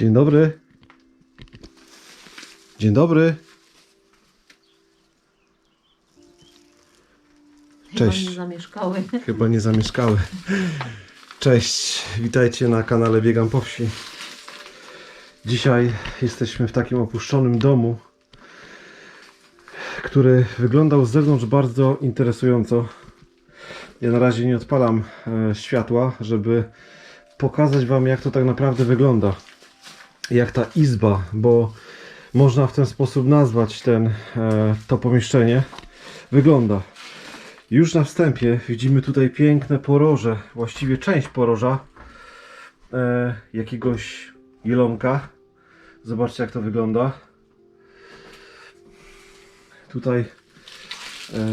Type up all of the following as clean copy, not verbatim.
Dzień dobry. Dzień dobry. Cześć. Chyba nie zamieszkały. Chyba nie zamieszkały. Cześć, witajcie na kanale Biegam po wsi. Dzisiaj jesteśmy w takim opuszczonym domu, który wyglądał z zewnątrz bardzo interesująco. Ja na razie nie odpalam światła, żeby pokazać Wam, jak to tak naprawdę wygląda. Jak ta izba, bo można w ten sposób nazwać to pomieszczenie, wygląda. Już na wstępie widzimy tutaj piękne poroże, właściwie część poroża jakiegoś jelonka. Zobaczcie, jak to wygląda. Tutaj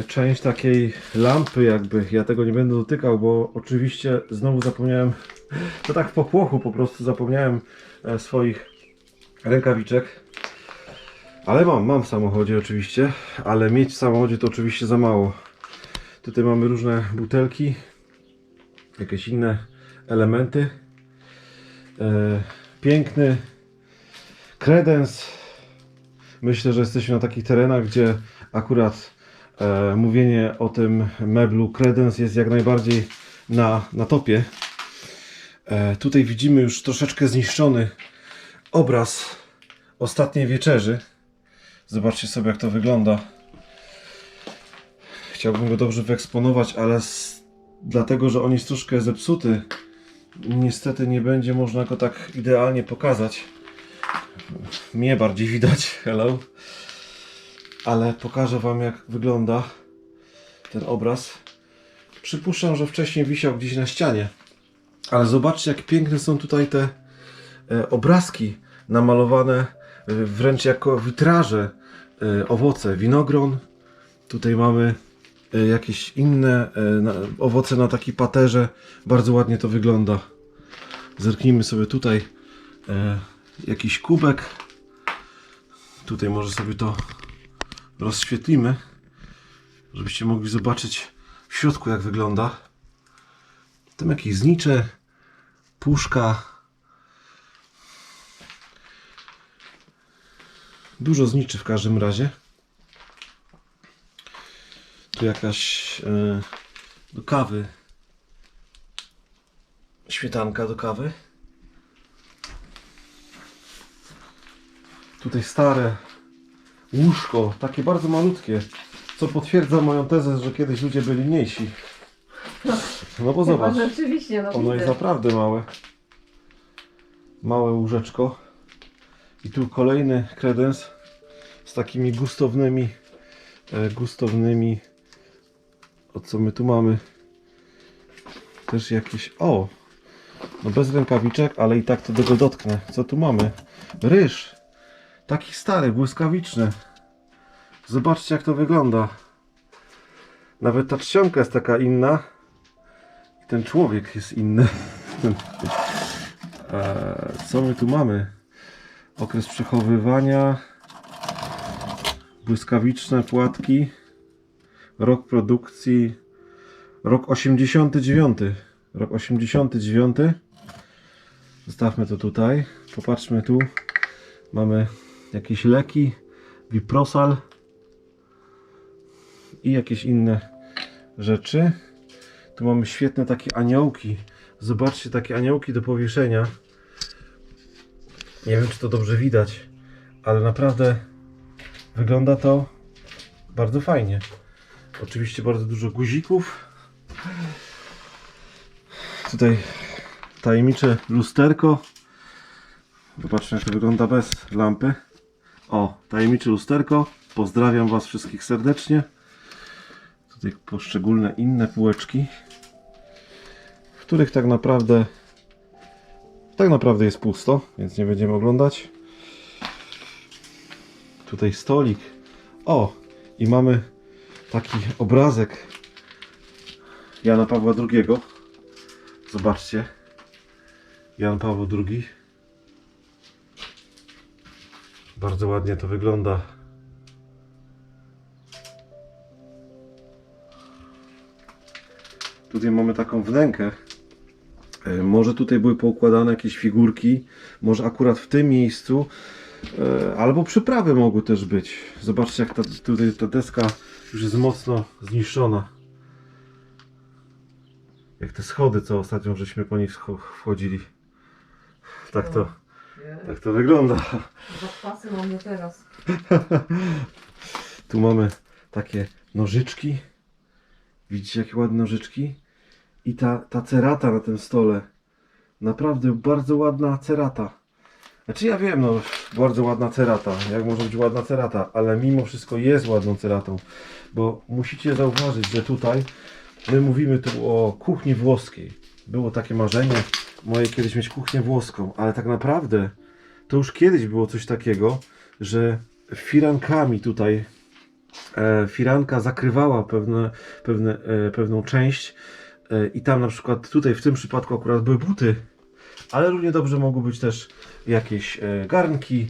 część takiej lampy jakby. Ja tego nie będę dotykał, bo oczywiście znowu zapomniałem, to tak w popłochu po prostu zapomniałem swoich rękawiczek. Ale mam w samochodzie oczywiście, ale mieć w samochodzie to oczywiście za mało. Tutaj mamy różne butelki, jakieś inne elementy. Piękny kredens. Myślę, że jesteśmy na takich terenach, gdzie akurat mówienie o tym meblu kredens jest jak najbardziej na topie. Tutaj widzimy już troszeczkę zniszczony obraz Ostatniej Wieczerzy. Zobaczcie sobie, jak to wygląda. Chciałbym go dobrze wyeksponować, ale dlatego, że on jest troszkę zepsuty, niestety nie będzie można go tak idealnie pokazać. Mnie bardziej widać, hello. Ale pokażę Wam, jak wygląda ten obraz. Przypuszczam, że wcześniej wisiał gdzieś na ścianie. Ale zobaczcie, jak piękne są tutaj te obrazki namalowane wręcz jako witraże. Owoce, winogron. Tutaj mamy jakieś inne owoce na takiej paterze. Bardzo ładnie to wygląda. Zerknijmy sobie tutaj. Jakiś kubek. Tutaj może sobie to rozświetlimy, żebyście mogli zobaczyć w środku, jak wygląda. Tam jakieś znicze, puszka. Dużo zniczy w każdym razie. Tu jakaś do kawy, śmietanka do kawy. Tutaj stare łóżko, takie bardzo malutkie, co potwierdza moją tezę, że kiedyś ludzie byli mniejsi. No bo zobacz, Rzeczywiście, ono jest naprawdę małe. Małe łóżeczko. I tu kolejny kredens z takimi gustownymi. O, co my tu mamy? Też jakieś... O! No bez rękawiczek, ale i tak to tego dotknę. Co tu mamy? Ryż. Taki stary, błyskawiczny. Zobaczcie, jak to wygląda. Nawet ta czcionka jest taka inna. I ten człowiek jest inny. Co my tu mamy? Okres przechowywania. Błyskawiczne płatki. Rok produkcji. Rok 89. Rok 89. Zostawmy to tutaj. Popatrzmy tu. Mamy jakieś leki. Viprosal. I jakieś inne rzeczy. Tu mamy świetne takie aniołki. Zobaczcie, takie aniołki do powieszenia. Nie wiem, czy to dobrze widać, ale naprawdę wygląda to bardzo fajnie. Oczywiście bardzo dużo guzików. Tutaj tajemnicze lusterko. Zobaczmy, jak to wygląda bez lampy. O, tajemnicze lusterko. Pozdrawiam Was wszystkich serdecznie. Tutaj poszczególne inne półeczki, w których tak naprawdę jest pusto, więc nie będziemy oglądać. Tutaj stolik. O, i mamy taki obrazek Jana Pawła II. Zobaczcie. Jan Paweł II. Bardzo ładnie to wygląda. Tutaj mamy taką wnękę Może tutaj były poukładane jakieś figurki, może akurat w tym miejscu, albo przyprawy mogły też być. Zobaczcie, jak tutaj ta deska już jest mocno zniszczona. Jak te schody, co ostatnio żeśmy po nich wchodzili. Tak to wygląda. Zapasy mamy teraz. Tu mamy takie nożyczki. Widzicie, jakie ładne nożyczki? I ta cerata na tym stole. Naprawdę bardzo ładna cerata. Znaczy ja wiem, no bardzo ładna cerata. Jak może być ładna cerata? Ale mimo wszystko jest ładną ceratą. Bo musicie zauważyć, że tutaj my mówimy tu o kuchni włoskiej. Było takie marzenie moje kiedyś mieć kuchnię włoską. Ale tak naprawdę to już kiedyś było coś takiego, że firankami tutaj firanka zakrywała pewną część i tam na przykład tutaj w tym przypadku akurat były buty, ale równie dobrze mogły być też jakieś garnki.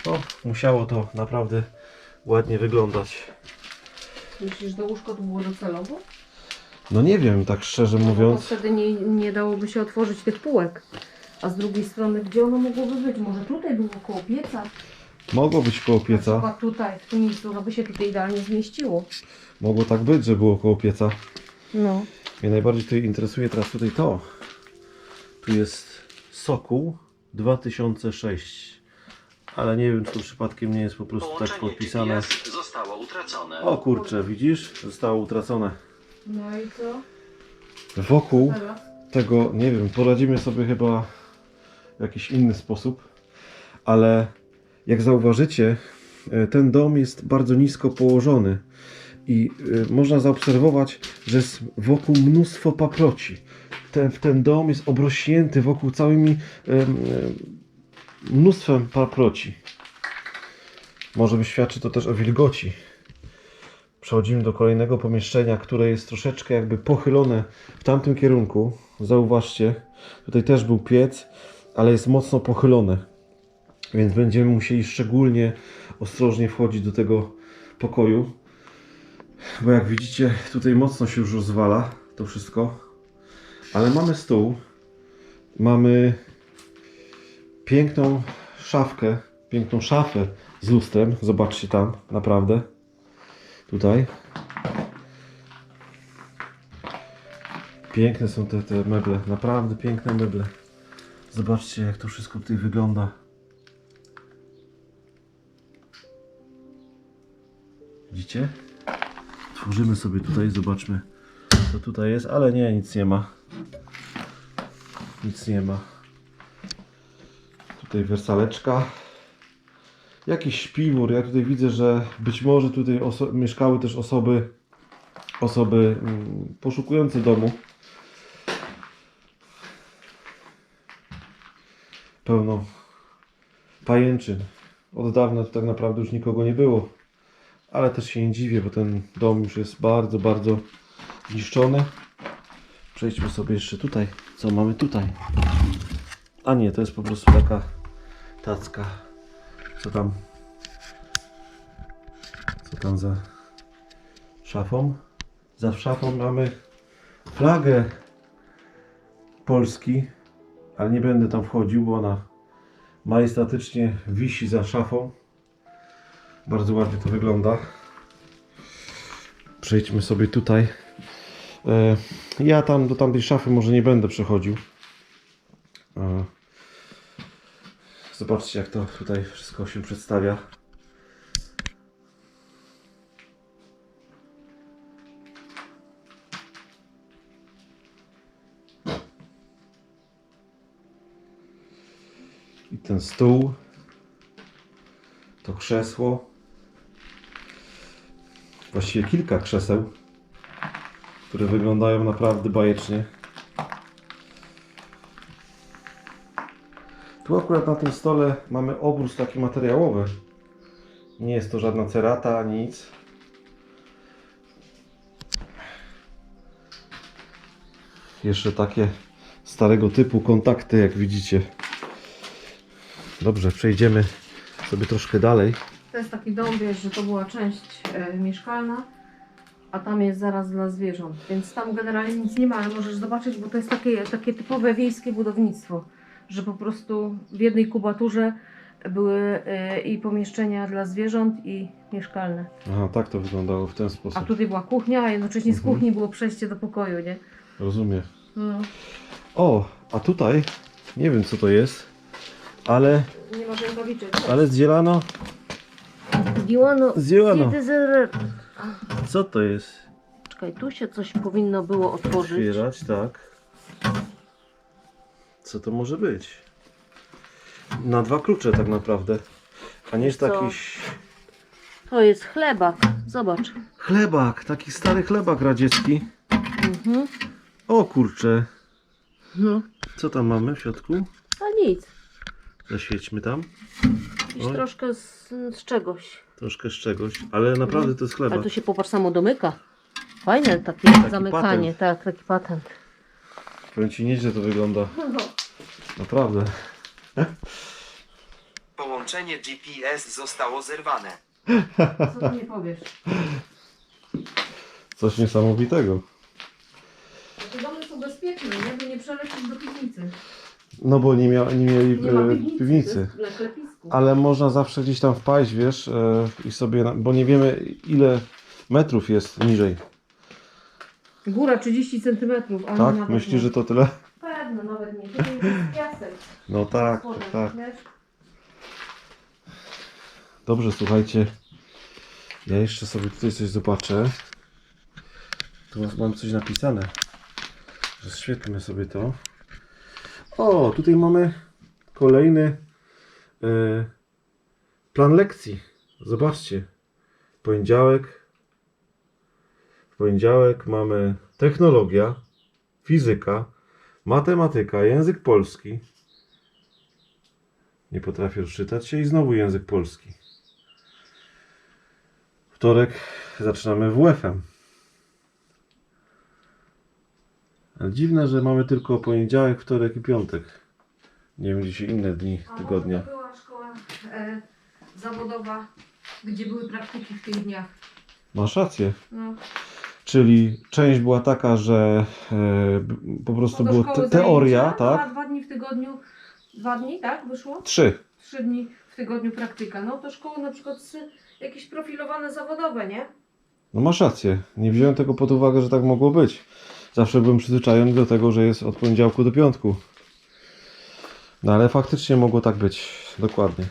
No, musiało to naprawdę ładnie wyglądać. Myślisz, że łóżko to było docelowo? No nie wiem, tak szczerze No, bo mówiąc. wtedy nie dałoby się otworzyć tych półek. A z drugiej strony, gdzie ono mogłoby być? Może tutaj było koło pieca? Mogło być koło Na pieca. przykład tutaj, w tym miejscu, no by się tutaj idealnie zmieściło. Mogło tak być, że było koło pieca. No. Mnie najbardziej tutaj interesuje teraz tutaj to. Tu jest Sokół 2006. Ale nie wiem, czy to przypadkiem nie jest po prostu tak Połączenie podpisane. GPS zostało utracone. O kurczę, widzisz? Zostało utracone. No i co? Wokół Teraz? tego, nie wiem, poradzimy sobie chyba w jakiś inny sposób. Ale jak zauważycie, ten dom jest bardzo nisko położony. I można zaobserwować, że jest wokół mnóstwo paproci. Ten dom jest obrośnięty wokół całymi mnóstwem paproci. Może świadczy to też o wilgoci. Przechodzimy do kolejnego pomieszczenia, które jest troszeczkę jakby pochylone w tamtym kierunku. Zauważcie, tutaj też był piec, ale jest mocno pochylone. Więc będziemy musieli szczególnie ostrożnie wchodzić do tego pokoju. Bo jak widzicie, tutaj mocno się już rozwala to wszystko. Ale mamy stół. Mamy piękną szafkę, piękną szafę z lustrem. Zobaczcie tam, naprawdę. Tutaj. Piękne są te meble, naprawdę piękne meble. Zobaczcie, jak to wszystko tutaj wygląda. Widzicie? Tworzymy sobie tutaj, zobaczmy, co tutaj jest, ale nie, nic nie ma. Nic nie ma. Tutaj wersaleczka. Jakiś śpiwór. Ja tutaj widzę, że być może tutaj mieszkały też osoby poszukujące domu. Pełno pajęczyn. Od dawna tu tak naprawdę już nikogo nie było. Ale też się nie dziwię, bo ten dom już jest bardzo, bardzo zniszczony. Przejdźmy sobie jeszcze tutaj. Co mamy tutaj? A nie, to jest po prostu taka tacka. Co tam za szafą? Za szafą mamy flagę Polski, ale nie będę tam wchodził, bo ona majestatycznie wisi za szafą. Bardzo ładnie to wygląda. Przejdźmy sobie tutaj. Ja tam do tamtej szafy może nie będę przechodził. Zobaczcie, jak to tutaj wszystko się przedstawia. I ten stół. To krzesło. Właściwie kilka krzeseł, które wyglądają naprawdę bajecznie. Tu akurat na tym stole mamy obrus taki materiałowy. Nie jest to żadna cerata, ani nic. Jeszcze takie starego typu kontakty, jak widzicie. Dobrze, przejdziemy sobie troszkę dalej. To jest taki dom, wiesz, że to była część mieszkalna, a tam jest zaraz dla zwierząt, więc tam generalnie nic nie ma, ale możesz zobaczyć, bo to jest takie typowe wiejskie budownictwo, że po prostu w jednej kubaturze były i pomieszczenia dla zwierząt i mieszkalne. Aha, tak to wyglądało w ten A sposób. tutaj była kuchnia, a jednocześnie z Mhm. kuchni było przejście do pokoju, nie? Rozumiem. No. O, a tutaj, nie wiem co to jest, ale Nie ma rękawiczek. zdzielano. Zdzielano. Co to jest? Czekaj, tu się coś powinno było otworzyć. Otwierać, tak. Co to może być? Na 2 klucze tak naprawdę. A nie jest to Co? jakiś To jest chlebak, zobacz. chlebak, taki stary chlebak radziecki. Mhm. O kurczę, No, co tam mamy w środku? a nic. Zaświećmy tam. Jakiś Oj. troszkę z czegoś. Troszkę z czegoś, ale naprawdę to jest chlebak. Ale tu się popatrz, samo domyka. Fajne takie zamykanie, tak, taki patent. Powiem ci, nieźle to wygląda. Naprawdę. Połączenie GPS zostało zerwane. Co ty nie powiesz? Coś niesamowitego. Te domy są bezpieczne, nie? By nie przelecieć do piwnicy. No bo nie mieli Nie ma piwnicy. to jest dla klepisku. Ale można zawsze gdzieś tam wpaść, wiesz, i sobie, bo nie wiemy ile metrów jest niżej. Góra 30 cm, a Tak? nawet Myślisz, nie. że to tyle? Pewno, nawet nie. Tutaj jest piasek. No tak, Spodem, tak. wiesz? Dobrze, słuchajcie. Ja jeszcze sobie tutaj coś zobaczę. Tu mam coś napisane. Rozświetlmy sobie to. O, tutaj mamy kolejny plan lekcji. Zobaczcie. Poniedziałek. W poniedziałek mamy technologia, fizyka, matematyka, język polski. Nie potrafię rozczytać się i znowu język polski. Wtorek zaczynamy WF-em. Ale dziwne, że mamy tylko poniedziałek, wtorek i piątek. Nie wiem, dzisiaj inne dni A tygodnia. może to była szkoła zawodowa, gdzie były praktyki w tych dniach. Masz rację. No. Czyli część była taka, że po prostu Do była szkoły teoria, zajęcia, tak? A 2 dni w tygodniu, 2 dni, tak? Wyszło? 3. 3 dni w tygodniu praktyka. No to szkoły na przykład jakieś profilowane zawodowe, nie? No masz rację. Nie wziąłem tego pod uwagę, że tak mogło być. Zawsze byłem przyzwyczajony do tego, że jest od poniedziałku do piątku. No ale faktycznie mogło tak być. Dokładnie.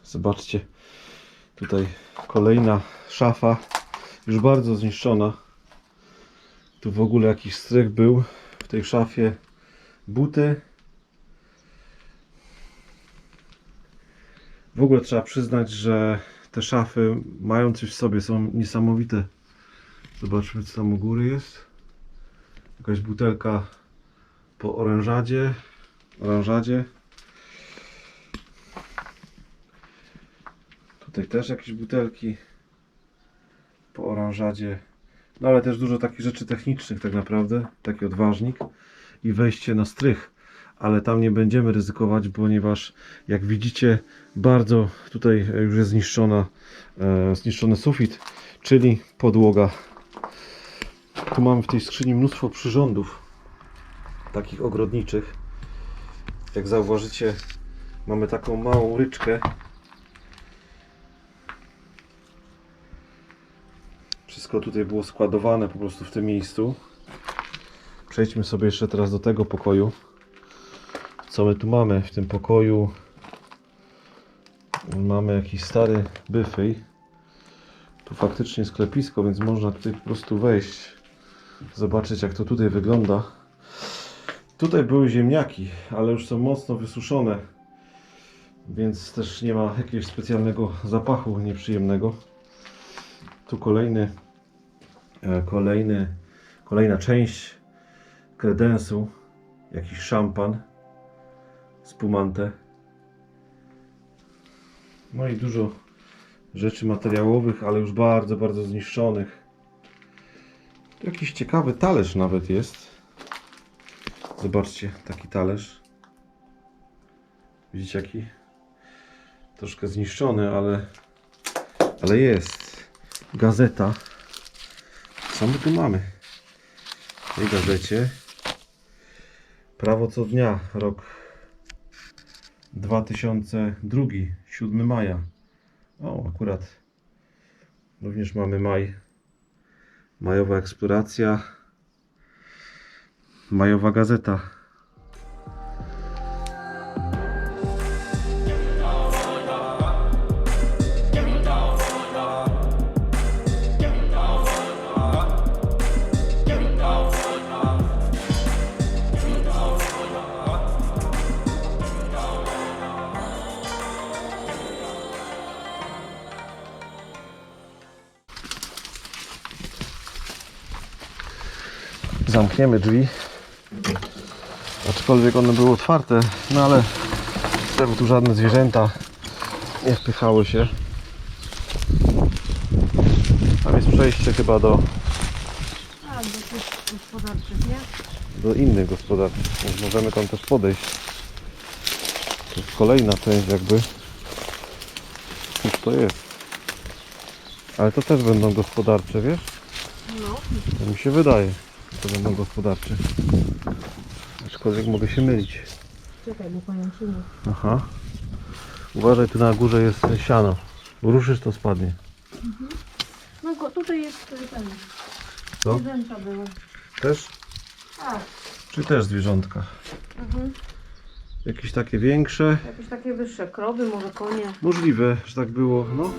Zobaczcie, tutaj kolejna szafa, już bardzo zniszczona. Tu w ogóle jakiś strych był w tej szafie. Buty. W ogóle trzeba przyznać, że te szafy mają coś w sobie, są niesamowite. Zobaczmy, co tam u góry jest. Jakaś butelka po oranżadzie. Tutaj też jakieś butelki po oranżadzie. No ale też dużo takich rzeczy technicznych tak naprawdę. Taki odważnik i wejście na strych. Ale tam nie będziemy ryzykować, ponieważ jak widzicie bardzo tutaj już jest zniszczony sufit, czyli podłoga. Tu mamy w tej skrzyni mnóstwo przyrządów takich ogrodniczych. Jak zauważycie, mamy taką małą ryczkę. Wszystko tutaj było składowane po prostu w tym miejscu. Przejdźmy sobie jeszcze teraz do tego pokoju. Co my tu mamy w tym pokoju? Mamy jakiś stary byfej. Tu faktycznie sklepisko, więc można tutaj po prostu wejść, zobaczyć jak to tutaj wygląda. Tutaj były ziemniaki, ale już są mocno wysuszone, więc też nie ma jakiegoś specjalnego zapachu nieprzyjemnego. Tu kolejna część kredensu, jakiś szampan, spumante. No i dużo rzeczy materiałowych, ale już bardzo, bardzo zniszczonych. Tu jakiś ciekawy talerz nawet jest. Zobaczcie, taki talerz. Widzicie jaki? Troszkę zniszczony, ale jest. Gazeta. Co my tu mamy? W tej gazecie Prawo co dnia, rok 2002, 7 maja. O, akurat również mamy maj. Majowa eksploracja. Majowa gazeta. Zamkniemy drzwi, aczkolwiek one były otwarte, no ale żeby tu żadne zwierzęta nie wpychały się. Tam jest przejście chyba do tych gospodarczych, nie? innych gospodarstw, więc możemy tam też podejść. To jest kolejna część jakby. Cóż to jest? Ale to też będą gospodarcze, wiesz? No. To mi się wydaje, że to będą gospodarcze. Aczkolwiek mogę się mylić. Czekaj, bo pamięcimy. Aha. Uważaj, tu na górze jest siano. Ruszysz, to spadnie. No tutaj jest ten. Co? Zwierzęta były. Też? Tak. Czy też zwierzątka? Mhm. Jakieś takie większe? Jakieś takie wyższe krowy, może konie. Możliwe, że tak było, no.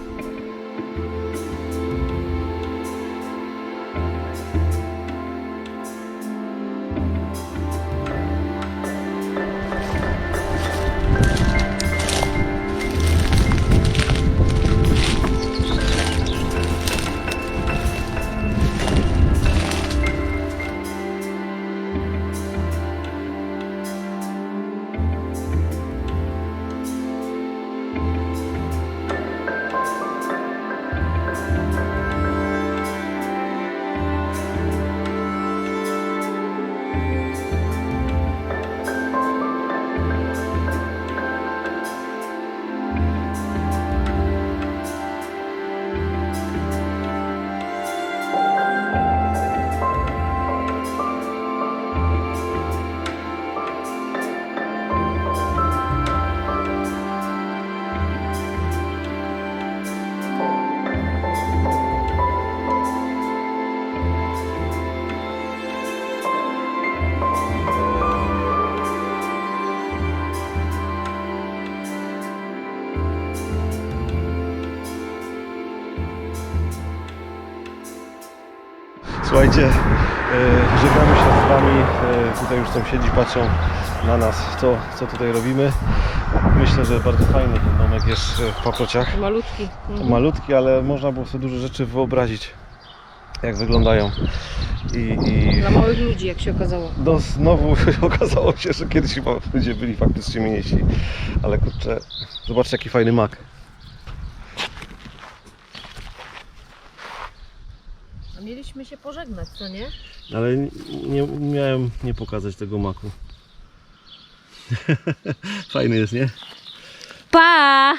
Słuchajcie, żegnamy się z Wami. Tutaj już sąsiedzi patrzą na nas, co tutaj robimy. Myślę, że bardzo fajny ten domek jest w Paprociach. Malutki. Malutki, ale można było sobie dużo rzeczy wyobrazić, jak wyglądają. Dla małych ludzi, jak się okazało. No znowu okazało się, że kiedyś chyba ludzie byli faktycznie mniejsi. Ale kurczę, zobaczcie jaki fajny mak. A mieliśmy się pożegnać, co nie? Ale nie miałem nie pokazać tego maku. Fajny jest, nie? Pa!